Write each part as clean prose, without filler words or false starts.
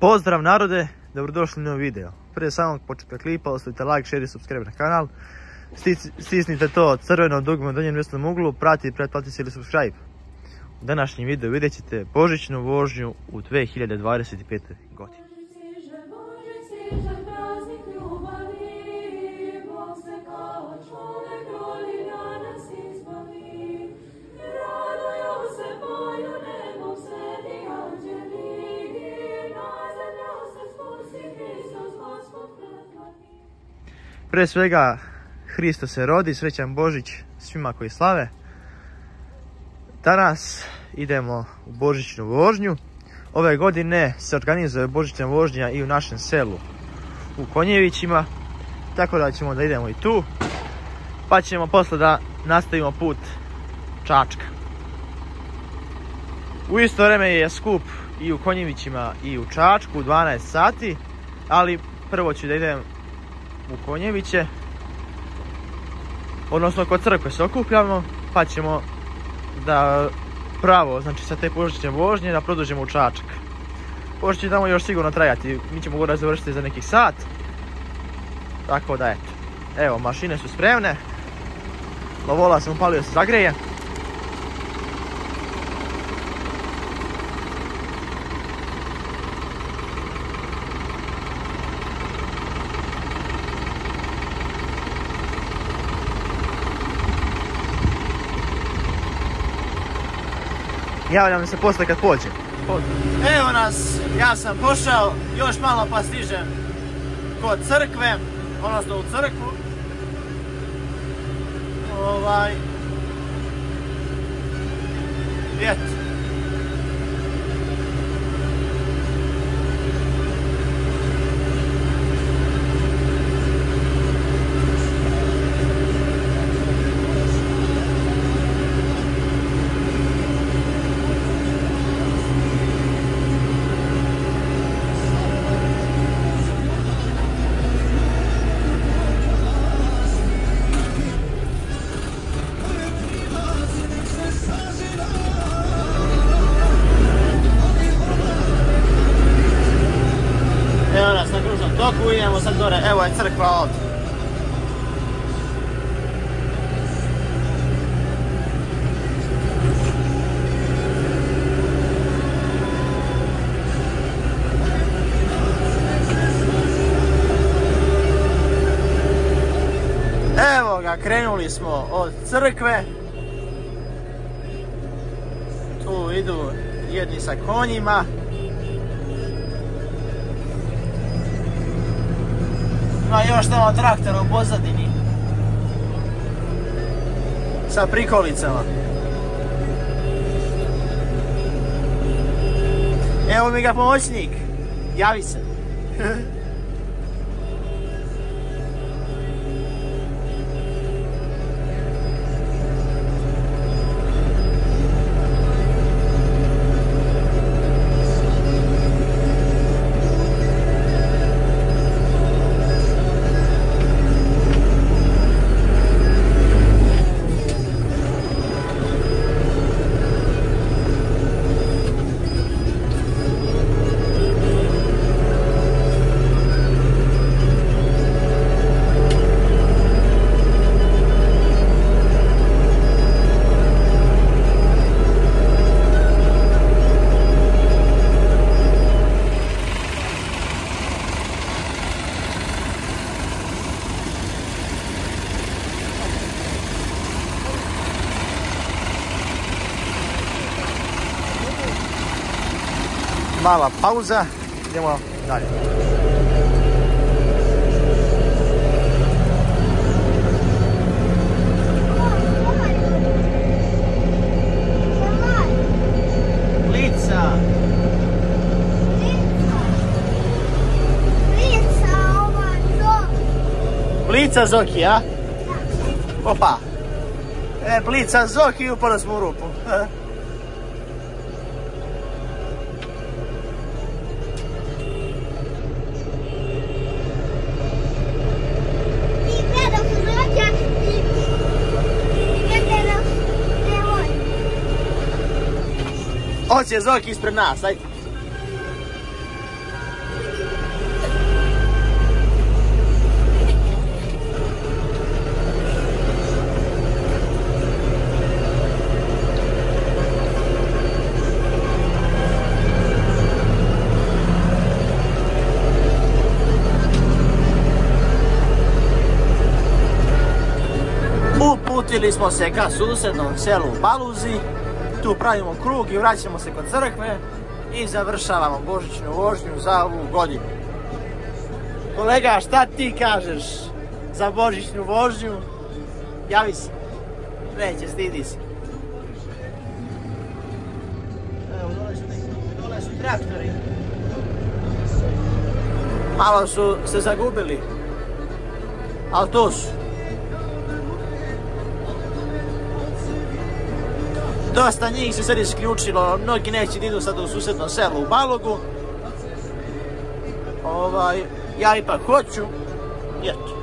Pozdrav narode, dobrodošli u novi video. Prije samog početka klipa ostavite like, share i subscribe na kanal. Stisnite to crveno dugme u donjem desnom uglu, prati, pretplati se ili subscribe. U današnjem videu vidjet ćete božićnu vožnju u 2025. godini. Prije svega, Hristo se rodi, srećan Božić svima koji slave. Danas idemo u božićnu vožnju. Ove godine se organizuje božićna vožnja i u našem selu u Konjevićima, tako da ćemo da idemo i tu, pa ćemo posle da nastavimo put Čačka. U isto vreme je skup i u Konjevićima i u Čačku u 12 sati, ali prvo ću da idem u Konjeviće, odnosno kod crkve se okupljamo, pa ćemo da pravo, znači sa te božićne vožnje da produžimo u Čačak. Pošto će tamo još sigurno trajati, mi ćemo gore završiti za neki sat, tako da eto. Evo, mašine su spremne, lovola sam upalio se zagreje. Javljam se posle kad pođem. Evo nas, ja sam pošao, još malo pa stižem kod crkve, odnosno u crkvu. Eto. Evo nas na kružnom toku, idemo sad gore, evo je crkva ovdje. Evo ga, krenuli smo od crkve. Tu idu jedni sa konjima. Ima još tamo traktor u pozadini sa prikolicama. Evo mi ga pomoćnik, javi se. Mala pauza, idemo dalje. Blica. Blica Zoki, a? Opa. Blica Zoki i upali smo u rupu. Hoće Zoki ispred nas, ajde. uputili smo se ka susjednom selu Baluzi, tu pravimo krug i vraćamo se kod crkve i završavamo božićnu vožnju za ovu godinu. Kolega, šta ti kažeš za božićnu vožnju? Javi se. Neće, stidi se. Evo, dole su traktori. Malo su se zagubili, ali tu su. Dosta njih se sad isključilo, mnogi neće da idu sad u susjedno selo u Balogu. Ja ipak hoću, i eto.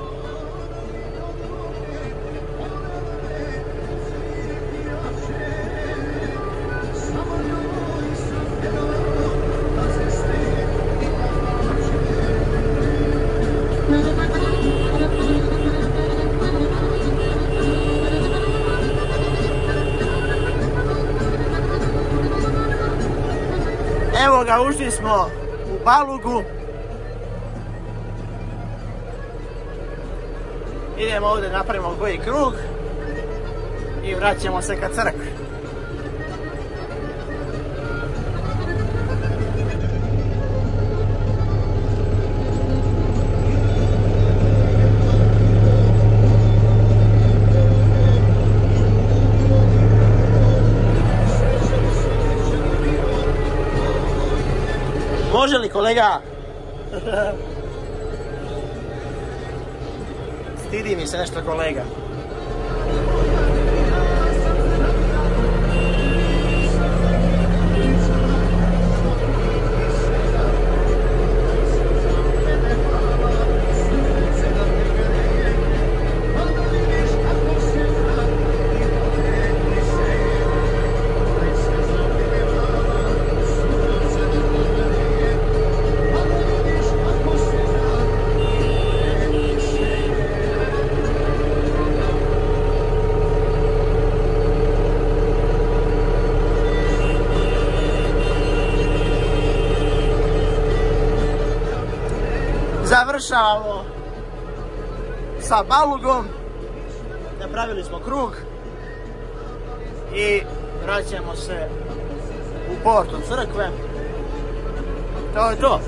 Evo ga, ušli smo u Balugu. Idemo ovdje, napravimo koji krug i vraćamo se ka crkvi. Može li, kolega? Stidi mi se nešto, kolega. Završavamo sa Balugom, napravili smo krug i vraćamo se u port od crkve. To je to.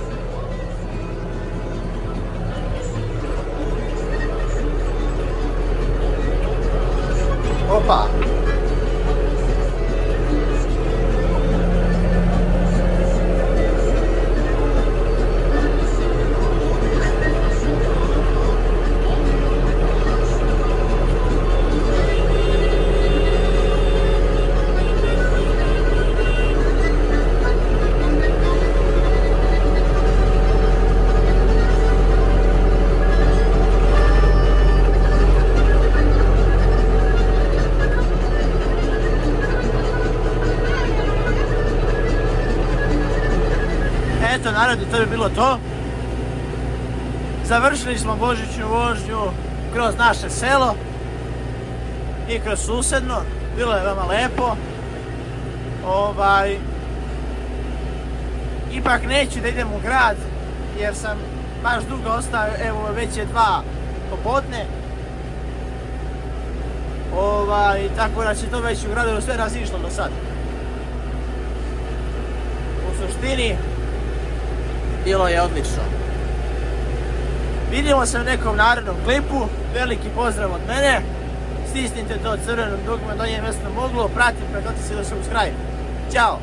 Opa! Eto, narodi, to bi bilo to. Završili smo božićnu vožnju kroz naše selo i kroz susjedno. Bilo je veoma lepo. Ipak neću da idem u grad jer sam baš dugo ostao, evo već je 2 popodne. Tako da će to već u gradu sve razišlo do sad. U suštini bilo je odlično. Vidimo se u nekom narednom klipu. Veliki pozdrav od mene. Stisnite to crveno dugme donje mjesto moglo. Pratite, pretplati se da subscribe. Ćao!